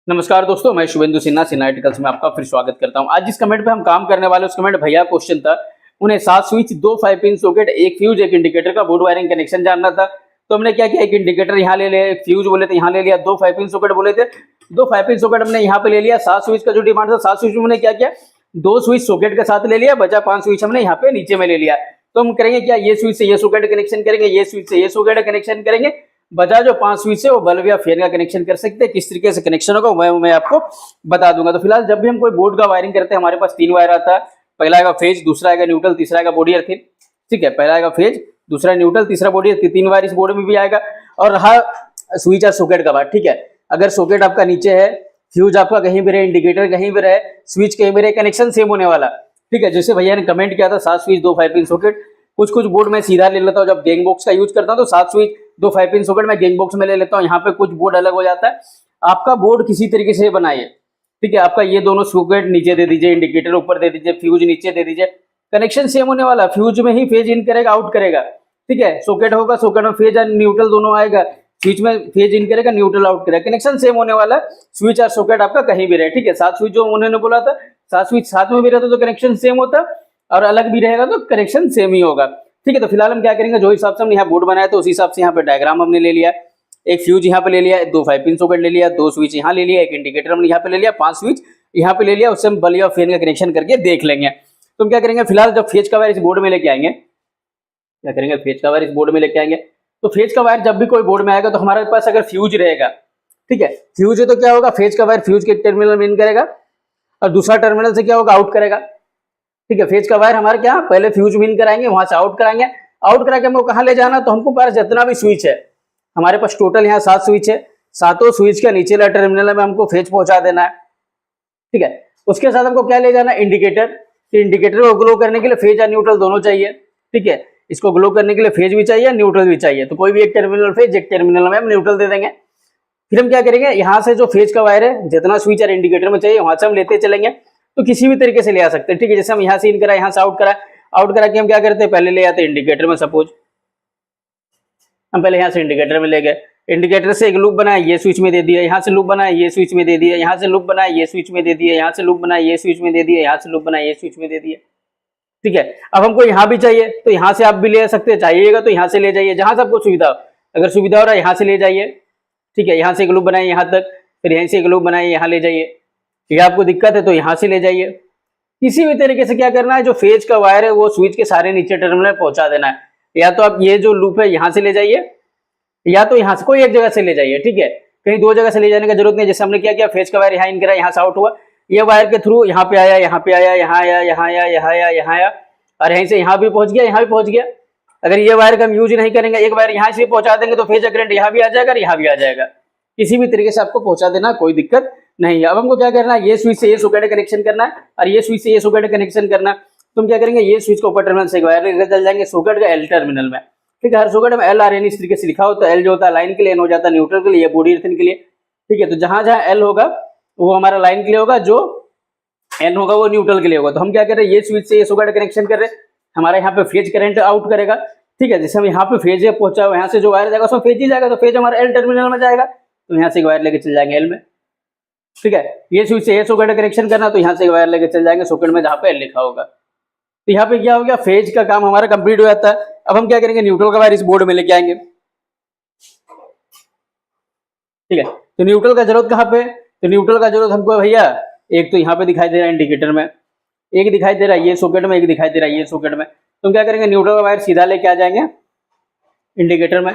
नमस्कार दोस्तों, मैं शुभेंदु सिन्हा सिन्हाटिकल्स में आपका फिर स्वागत करता हूं। आज जिस कमेंट पे हम काम करने वाले उस कमेंट भैया क्वेश्चन था, उन्हें 7 स्विच, 2 5 पिन सॉकेट, एक फ्यूज, एक इंडिकेटर का बोर्ड वायरिंग कनेक्शन जानना था। तो हमने क्या किया, एक इंडिकेटर यहाँ ले लिया, एक फ्यूज बोले थे यहाँ ले लिया, 2 5 पिन सॉकेट बोले थे, 2 5 पिन सॉकेट हमने यहाँ पे ले लिया। 7 स्विच का जो डिमांड था, 7 स्विच में हमने क्या किया, 2 स्विच सॉकेट के साथ ले लिया, बचा 5 स्विच हमने यहाँ पे नीचे में ले लिया। तो हम करेंगे क्या, ये स्विच से ये सॉकेट कनेक्शन करेंगे, ये स्विच से ये सॉकेट कनेक्शन करेंगे, बचा जो 5 स्विच है वो बल्ब या फैन का कनेक्शन कर सकते हैं। किस तरीके से कनेक्शन होगा मैं आपको बता दूंगा। तो फिलहाल जब भी हम कोई बोर्ड का वायरिंग करते हैं, हमारे पास 3 वायर आता है। पहला आएगा फेज, दूसरा आएगा न्यूट्रल, तीसरा आएगा बॉडी अर्थिंग। ठीक है, पहला आएगा फेज, दूसरा न्यूट्रल, तीसरा बॉडी अर्थिंग। 3 वायर इस बोर्ड में भी आएगा। और रहा स्विच और सॉकेट का बात, ठीक है, अगर सॉकेट आपका नीचे है, फ्यूज आपका कहीं भी रहे, इंडिकेटर कहीं भी रहे, स्विच कहीं भी रहे, कनेक्शन सेम होने वाला। ठीक है, जैसे भैया ने कमेंट किया था 7 स्विच 2 5 पिन सॉकेट, कुछ बोर्ड में सीधा ले लेता हूँ। जब गैंग बॉक्स का यूज करता हूँ तो 7 स्विच 2 5 पिन सॉकेट में गैंग बॉक्स में ले लेता हूँ। यहाँ पे कुछ बोर्ड अलग हो जाता है। आपका बोर्ड किसी तरीके से बनाइए, ठीक है। आपका ये दोनों सॉकेट नीचे दे दीजिए, इंडिकेटर ऊपर दे दीजिए, फ्यूज नीचे दे दीजिए, कनेक्शन सेम होने वाला। फ्यूज में ही फेज इन करेगा, आउट करेगा। ठीक है, सॉकेट होगा, सॉकेट में फेज और न्यूट्रल दोनों आएगा, स्विच में फेज इन करेगा, न्यूट्रल आउट करेगा, कनेक्शन सेम होने वाला। स्विच और सॉकेट आपका कहीं भी रहे, ठीक है। 7 स्विच जो उन्होंने बोला था, 7 स्विच साथ में भी रहता तो कनेक्शन सेम होता, और अलग भी रहेगा तो कनेक्शन सेम ही होगा। ठीक है, तो फिलहाल हम क्या करेंगे, जो हिसाब से हमने यहाँ बोर्ड बनाया तो उस हिसाब से यहाँ पे डायग्राम हमने ले लिया। एक फ्यूज यहाँ पे ले लिया, 2 5 पिन सॉकेट ले लिया, 2 स्विच यहाँ ले लिया, एक इंडिकेटर हमने यहाँ पे ले लिया, 5 स्विच यहाँ पे ले लिया। उससे हम बल्ब और फैन का कनेक्शन करके देख लेंगे। तो हम क्या करेंगे, फिलहाल जब फेज का वायर इस बोर्ड में लेके आएंगे, क्या करेंगे, फेज का वायर इस बोर्ड में लेके आएंगे। तो फेज का वायर जब भी कोई बोर्ड में आएगा तो हमारे पास अगर फ्यूज रहेगा, ठीक है, फ्यूज है तो क्या होगा, फेज का वायर फ्यूज के टर्मिनल में इन करेगा और दूसरा टर्मिनल से क्या होगा, आउट करेगा। ठीक है, फेज का वायर हमारे क्या, पहले फ्यूज में इन कराएंगे, वहां से आउट कराएंगे। आउट करा के हमको कहाँ ले जाना, तो हमको पास जितना भी स्विच है, हमारे पास टोटल यहाँ 7 स्विच है, 7 स्विच के नीचे वाला टर्मिनल में हमको फेज पहुंचा देना है। ठीक है, उसके साथ हमको क्या ले जाना, इंडिकेटर। इंडिकेटर को ग्लो करने के लिए फेज और न्यूट्रल दोनों चाहिए। ठीक है, इसको ग्लो करने के लिए फेज भी चाहिए, न्यूट्रल भी चाहिए। तो कोई भी एक टर्मिनल फेज, एक टर्मिनल में हम न्यूट्रल दे देंगे। फिर हम क्या करेंगे, यहाँ से जो फेज का वायर है, जितना स्विच और इंडिकेटर में चाहिए वहां से हम लेते चलेंगे। तो किसी भी तरीके से ले आ सकते हैं। ठीक है, जैसे हम यहाँ से इन करा, यहाँ से आउट करा, आउट करा के हम क्या करते हैं, पहले ले आते हैं इंडिकेटर में। सपोज हम पहले यहाँ से इंडिकेटर में ले गए, इंडिकेटर से एक लूप बनाया, ये स्विच में दे दिया, यहाँ से लूप बनाया, ये स्विच में दे दिया, यहाँ से लूप बनाया, ये स्विच में दे दिया, यहाँ से लूप बनाया, ये स्विच में दे दिया, यहाँ से लूप बनाया, ये स्विच में दे दिया। ठीक है, अब हमको यहाँ भी चाहिए तो यहाँ से आप भी ले सकते हैं, चाहिएगा तो यहाँ से ले जाइए, जहां से आपको सुविधा हो। अगर सुविधा हो रहा है यहाँ से ले जाइए। ठीक है, यहाँ से एक लूप बनाइए यहाँ तक, फिर यहीं से एक लूप बनाइए, यहाँ ले जाइए। या आपको दिक्कत है तो यहाँ से ले जाइए। किसी भी तरीके से क्या करना है, जो फेज का वायर है वो स्विच के सारे नीचे टर्मिनल पहुंचा देना है। या तो आप ये जो लूप है यहाँ से ले जाइए, या तो यहाँ से कोई एक जगह से ले जाइए। ठीक है, कहीं 2 जगह से ले जाने की जरूरत नहीं। जैसे हमने क्या किया, फेज का वायर यहाँ इन करा, यहाँ से आउट हुआ, ये वायर के थ्रू यहाँ पे आया, यहाँ पे आया, यहाँ आया, यहाँ आया, यहाँ आया, यहाँ आया, और यहीं से यहाँ भी पहुंच गया, यहाँ भी पहुंच गया। अगर ये वायर का हम यूज नहीं करेंगे, एक वायर यहाँ से पहुंचा देंगे तो फेज करंट यहाँ भी आ जाएगा और यहाँ भी आ जाएगा। किसी भी तरीके से आपको पहुंचा देना, कोई दिक्कत नहीं है। अब हमको क्या करना है, ये स्विच से ये सॉकेट कनेक्शन करना है और ये स्विच से ये सॉकेट कनेक्शन करना है। तो हम क्या करेंगे, ये स्विच को ऊपर टर्मिनल से एक वायर लेकर चल जाएंगे सॉकेट का एल टर्मिनल में। ठीक है, हर सॉकेट में एल आर एन इस तरीके से लिखा होता है। एल जो होता है लाइन के लिए, एन हो जाता है न्यूट्रल के लिए, बॉडी अर्थिंग के लिए। ठीक है, तो जहां जहां एल होगा वो हमारा लाइन के लिए होगा, जो एन होगा वो न्यूट्रल के लिए होगा। तो हम क्या कर रहे हैं, ये स्विच से ये सॉकेट कनेक्शन कर रहे हैं, हमारा यहाँ पे फेज करंट आउट करेगा। ठीक है, जैसे हम यहाँ पे फेज पहुंचा हुआ, यहाँ से जो वायर जाएगा उसमें फेज ही जाएगा, तो फेज हमारा एल टर्मिनल में जाएगा, तो यहाँ से एक वायर लेके चल जाएंगे एल में। ठीक है, ये स्विच से ये सॉकेट कनेक्शन करना, तो यहाँ से एक वायर लेके चल जाएंगे सॉकेट में जहाँ पे एल लिखा होगा। तो यहाँ पे क्या हो गया, फेज का काम हमारा कंप्लीट हो जाता है। अब हम क्या करेंगे, न्यूट्रल का वायर इस बोर्ड में लेके आएंगे। ठीक है, तो न्यूट्रल का जरूरत कहाँ पे, तो न्यूट्रल का जरूरत हमको भैया, एक तो यहाँ पे दिखाई दे रहा है इंडिकेटर में, एक दिखाई दे रहा है ये सॉकेट में, एक दिखाई दे रहा है ये सॉकेट में। तो हम क्या करेंगे, न्यूट्रल का वायर सीधा लेके आ जाएंगे इंडिकेटर में।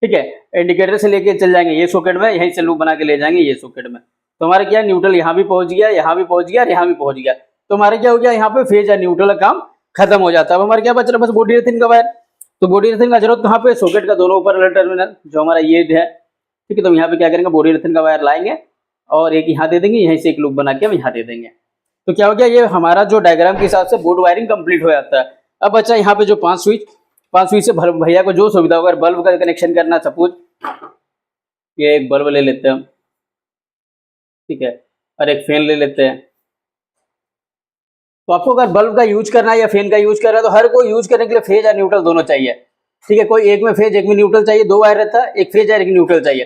ठीक है, इंडिकेटर से लेके चल जाएंगे ये सॉकेट में, यहीं से लूप बना के ले जाएंगे ये सॉकेट में। तो हमारा क्या, न्यूट्रल यहाँ भी पहुंच गया, यहाँ भी पहुंच गया और यहाँ भी पहुंच गया। तो हमारा क्या हो गया, यहाँ पे फेज या न्यूट्रल का काम खत्म हो जाता है। अब हमारा क्या बच रहा है, बस बॉडी अर्थिंग का वायर। तो बॉडी अर्थिंग का जरूरत कहाँ पे, सॉकेट का दोनों ऊपर वाला टर्मिनल जो हमारा ये है। ठीक है, तो यहाँ पे क्या करेंगे, बॉडी अर्थिंग का वायर लाएंगे और एक यहाँ दे देंगे, यहीं से एक लूप बना के हम यहाँ दे देंगे। तो क्या हो गया, ये हमारा जो डायग्राम के हिसाब से बोर्ड वायरिंग कंप्लीट हो जाता है। अब बच्चा यहाँ पे जो 5 स्विच से भैया को जो सुविधा होगा, बल्ब का कनेक्शन करना, सपोज ये एक बल्ब ले लेते हैं हम। ठीक है, और एक फैन ले लेते हैं। तो आपको अगर बल्ब का यूज करना है या फैन का यूज करना है, तो हर कोई यूज करने के लिए फेज और न्यूट्रल दोनों चाहिए। ठीक है, कोई एक में फेज एक में न्यूट्रल चाहिए, 2 वायर रहता है, एक फेज और एक न्यूट्रल चाहिए।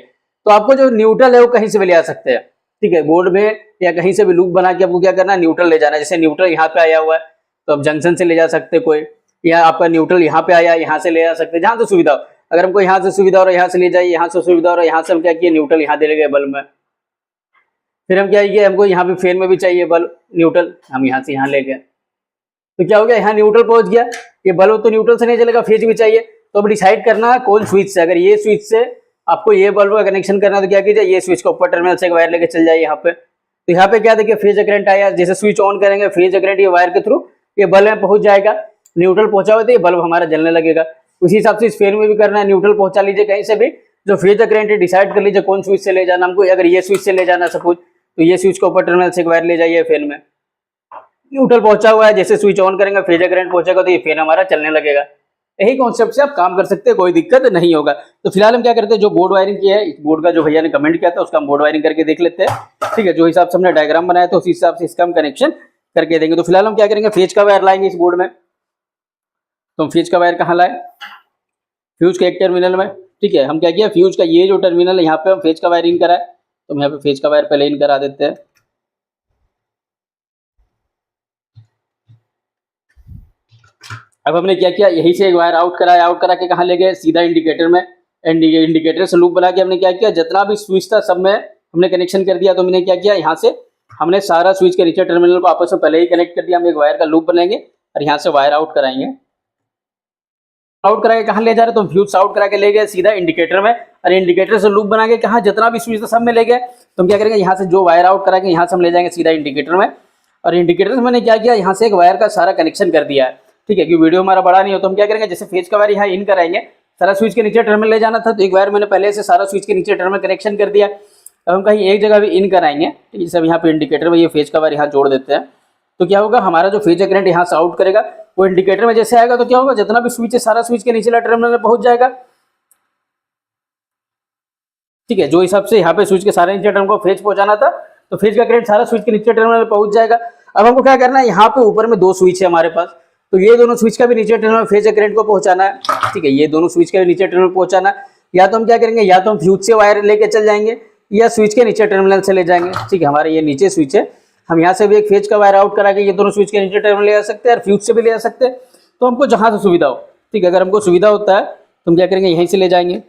तो आपको जो न्यूट्रल है वो कहीं से भी ले आ सकते हैं, ठीक है, बोर्ड में या कहीं से भी लूप बना के आपको क्या करना है, न्यूट्रल ले जाना है। जैसे न्यूट्रल यहाँ पे आया हुआ है तो आप जंक्शन से ले जा सकते हैं कोई, या आपका न्यूट्रल यहाँ पे आया, यहाँ से ले जा सकते हैं, जहां से सुविधा हो। अगर हमको यहाँ से सुविधा हो रहा है यहाँ से ले जाइए, यहाँ से सुविधा हो रहा है यहाँ से हम क्या किए, न्यूट्रल यहाँ दे गए बल्ब में। फिर हम क्या किए, हमको यहाँ पे फैन में भी चाहिए बल्ब न्यूट्रल, हम यहाँ से यहाँ ले गए, तो क्या हो गया, यहाँ न्यूट्रल पहुंच गया। ये बल्ब तो न्यूट्रल से नहीं चलेगा, फेज भी चाहिए, तो अब डिसाइड करना है कौन स्विच से। अगर ये स्विच से आपको ये बल्ब का कनेक्शन करना है तो क्या कीजिए, ये स्विच का ऊपर टर्मिनल से एक वायर लेके चल जाइए यहाँ पे। तो यहाँ पे क्या देखिए फेज करंट आया, जैसे स्विच ऑन करेंगे फेज करंट ये वायर के थ्रू ये बल्ब में पहुंच जाएगा, न्यूट्रल पहुंचा हुआ तो ये बल्ब हमारा जलने लगेगा। उसी हिसाब से इस फैन में भी करना है, न्यूट्रल पहुंचा लीजिए कहीं से भी, जो फेज करंट है डिसाइड कर लीजिए कौन स्विच से ले जाना हमको। अगर ये स्विच से ले जाना सपोज, तो ये स्विच का ऊपर टर्मिनल से एक वायर ले जाइए फैन में, न्यूट्रल पहुंचा हुआ है, जैसे स्विच ऑन करेंगे फेज करंट पहुंचेगा तो ये फैन हमारा चलने लगेगा। यही कॉन्सेप्ट से आप काम कर सकते हैं, कोई दिक्कत नहीं होगा। तो फिलहाल हम क्या करते हैं, जो बोर्ड वायरिंग किया है, इस बोर्ड का जो भैया ने कमेंट किया था उसका हम बोर्ड वायरिंग करके देख लेते हैं, ठीक है। जो हिसाब से हमने डायग्राम बनाया तो उसी हिसाब से इसका हम कनेक्शन करके देंगे। तो फिलहाल हम क्या करेंगे, फेज का वायर लाएंगे इस बोर्ड में। तो हम फ्यूज का वायर कहाँ लाए, फ्यूज के एक टर्मिनल में, ठीक है। हम क्या किया, फ्यूज का ये जो टर्मिनल है यहाँ पे हम फेज का वायर इन कराए, तो हम यहाँ पे फेज का वायर पहले इन करा देते हैं। अब हमने क्या किया, यही से एक वायर आउट कराया, आउट करा के कहाँ ले गए, सीधा इंडिकेटर में। इंडिकेटर से लूप बना के हमने क्या किया, जितना भी स्विच था सब में हमने कनेक्शन कर दिया। तो हमने क्या किया, यहाँ से हमने सारा स्विच के नीचे टर्मिनल को आपस में पहले ही कनेक्ट कर दिया। हम एक वायर का लूप बनाएंगे और यहाँ से वायर आउट कराएंगे। आउट करा के कहाँ ले जा रहे, तो फ्यूज आउट करा के ले गए सीधा इंडिकेटर में, और इंडिकेटर से लूप बना के कहाँ जितना भी स्विच था सब में ले गए। तो हम क्या करेंगे, यहाँ से जो वायर आउट करा के यहाँ से हम ले जाएंगे सीधा इंडिकेटर में, और इंडिकेटर से मैंने क्या किया, यहाँ से एक वायर का सारा कनेक्शन कर दिया है, ठीक है। क्योंकि वीडियो हमारा बड़ा नहीं हो तो हम क्या करेंगे, जैसे फेज का वायर यहाँ इन कराएंगे, सारा स्विच के नीचे टर्मिनल ले जाना था तो एक वायर मैंने पहले से सारा स्विच के नीचे टर्मिनल कनेक्शन कर दिया। अब हम कहीं एक जगह भी इन कराएंगे, ठीक है। जैसे यहाँ पे इंडिकेटर में ये फेज का वायर यहाँ जोड़ देते हैं, तो क्या होगा, हमारा जो फेज करंट यहाँ से आउट करेगा वो इंडिकेटर में जैसे आएगा तो क्या होगा, जितना भी स्विच है सारा स्विच के नीचे टर्मिनल में पहुंच जाएगा, ठीक है। जो हिसाब से यहाँ पे स्विच के सारे नीचे टर्मिनल को फेज पहुंचाना था तो फेज का करंट सारा स्विच के नीचे टर्मिनल में पहुंच जाएगा। अब हमको क्या करना है, यहाँ पे ऊपर में दो स्विच है हमारे पास, तो ये दोनों स्विच का भी नीचे टर्मिनल फेज करंट को पहुंचाना है, ठीक है। ये दोनों स्विच के नीचे टर्मिनल पहुंचाना, या तो हम क्या करेंगे, या तो हम फ्यूज से वायर लेके चल जाएंगे या स्विच के नीचे टर्मिनल से ले जाएंगे, ठीक है। हमारे ये नीचे स्विच है, हम यहाँ से भी एक फेज का वायर आउट करा के ये दोनों स्विच के नीचे टर्मिनल ले जा सकते हैं और फ्यूज से भी ले जा सकते हैं, तो हमको जहां से सुविधा हो, ठीक है। अगर हमको सुविधा होता है तो हम क्या करेंगे, यहीं से ले जाएंगे।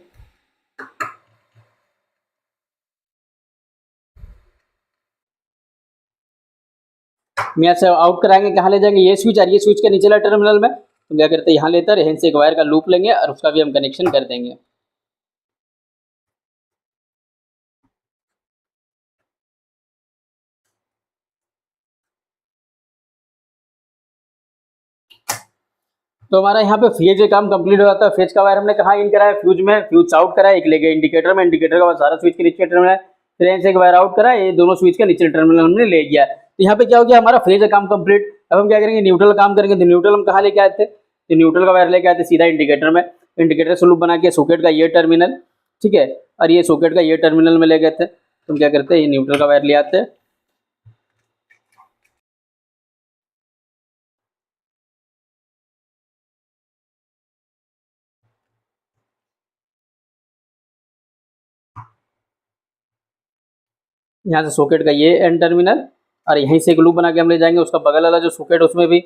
यहाँ से आउट कराएंगे, कहाँ ले जाएंगे, ये स्विच और ये स्विच के नीचे टर्मिनल में। तो क्या करते हैं, यहाँ लेते हैं, यहीं से एक वायर का लूप लेंगे और उसका भी हम कनेक्शन कर देंगे। तो हमारा यहाँ पे फेज काम कंप्लीट हो जाता है। फेज का वायर हमने कहाँ इन कराया, फ्यूज में, फ्यूज आउट कराया, एक ले गए इंडिकेटर में, इंडिकेटर का बाद सारा स्विच के नीचे टर्मिनल है, फिर यहाँ से एक वायर आउट करा, ये दोनों स्विच के नीचे टर्मिनल हमने ले गया। तो यहाँ पे क्या हो गया, हमारा फेज काम कंप्लीट। अब हम क्या करेंगे, न्यूट्रल काम करेंगे। तो न्यूट्रल हम कहाँ लेके आए थे, तो न्यूट्रल का वायर लेके आए थे सीधा इंडिकेटर में, इंडिकेटर से लूप बना के सॉकेट का ये टर्मिनल, ठीक है, और ये सॉकेट का ये टर्मिनल में ले गए थे। तो हम क्या करते हैं, ये न्यूट्रल का वायर ले आते हैं, यहाँ से सॉकेट का ये एंड टर्मिनल, और यहीं से एक लूप बना के हम ले जाएंगे उसका बगल वाला जो सॉकेट उसमें भी।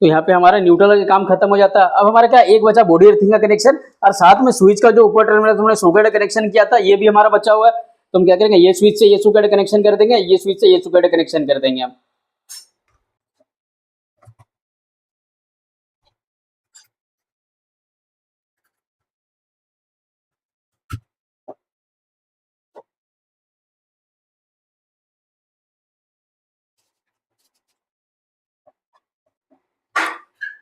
तो यहाँ पे हमारा न्यूट्रल का काम खत्म हो जाता है। अब हमारा क्या एक बचा बॉडी अर्थिंग का कनेक्शन, और साथ में स्विच का जो ऊपर टर्मिनल हमने सॉकेट कनेक्शन किया था ये भी हमारा बचा हुआ है। तो हम क्या करेंगे, ये स्विच से ये सॉकेट कनेक्शन कर देंगे, ये स्विच से ये सॉकेट कनेक्शन कर देंगे हम।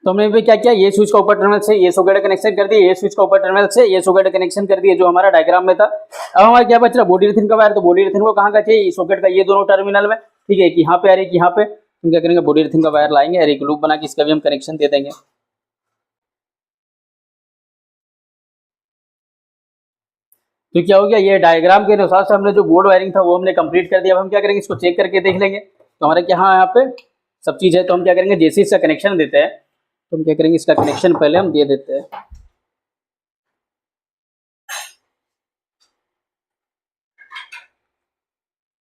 तो हमने भी क्या किया, ये स्विच का ऊपर टर्मिनल से ये सॉकेट कनेक्शन कर दिया, ये स्विच का ऊपर टर्मिनल से ये सॉकेट कनेक्शन कर दिया, जो हमारा डायग्राम में था। अब हमारा क्या बच रहा, बॉडी अर्थिंग का वायर। तो बॉडी अर्थिंग को कहाँ का चाहिए, सॉकेट का ये दोनों टर्मिनल में, ठीक है, कि यहाँ पे आ रही है, यहाँ पे। हम क्या करेंगे, बॉडी अर्थिंग का वायर लाएंगे और एक लूप बना के इसका भी हम कनेक्शन दे देंगे। तो क्या हो गया, ये डायग्राम के अनुसार से हमने जो बोर्ड वायरिंग था वो हमने कंप्लीट कर दिया। अब हम क्या करेंगे, इसको चेक करके देख लेंगे। तो हमारे क्या, हाँ यहाँ पे सब चीज़ है। तो हम क्या करेंगे, जैसे इसका कनेक्शन देते हैं तो हम क्या करेंगे, इसका कनेक्शन पहले हम दे देते हैं।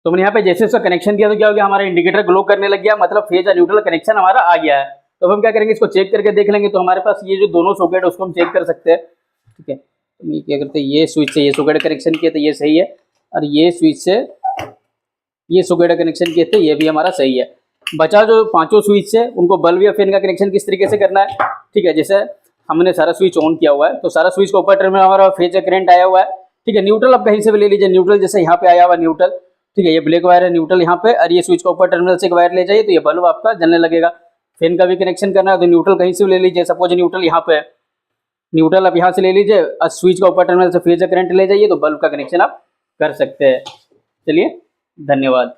तो मैंने यहाँ पे जैसे इसका कनेक्शन दिया तो क्या हो गया, हमारा इंडिकेटर ग्लो करने लग गया, मतलब फेज और न्यूट्रल कनेक्शन हमारा आ गया है। तो हम क्या करेंगे, इसको चेक करके देख लेंगे। तो हमारे पास ये जो दोनों सॉकेट है उसको हम चेक कर सकते हैं। ठीक है, तो ये क्या करते हैं, ये स्विच से ये सॉकेट कनेक्शन किए तो ये सही है, और ये स्विच से ये सॉकेट कनेक्शन किए थे ये भी हमारा सही है। बचा जो पांचों स्विच है उनको बल्ब या फैन का कनेक्शन किस तरीके से करना है। ठीक है, जैसे हमने सारा स्विच ऑन किया हुआ है तो सारा स्विच का ऊपर टर्मिनल हमारा फेज करंट आया हुआ है। ठीक है, न्यूट्रल आप कहीं से भी ले लीजिए, न्यूट्रल जैसे यहाँ पे आया हुआ न्यूट्रल। ठीक है, ये ब्लैक वायर है न्यूट्रल यहाँ पे, और ये स्विच का ऊपर टर्मिनल से एक वायर ले जाइए तो ये बल्ब आपका जलने लगेगा। फैन का भी कनेक्शन करना है तो न्यूट्रल कहीं से भी ले लीजिए, सपोज न्यूट्रल यहाँ पे है, न्यूट्रल आप यहाँ से ले लीजिए और स्विच का ऊपर टर्मिनल से फेज करंट ले जाइए तो बल्ब का कनेक्शन आप कर सकते हैं। चलिए, धन्यवाद।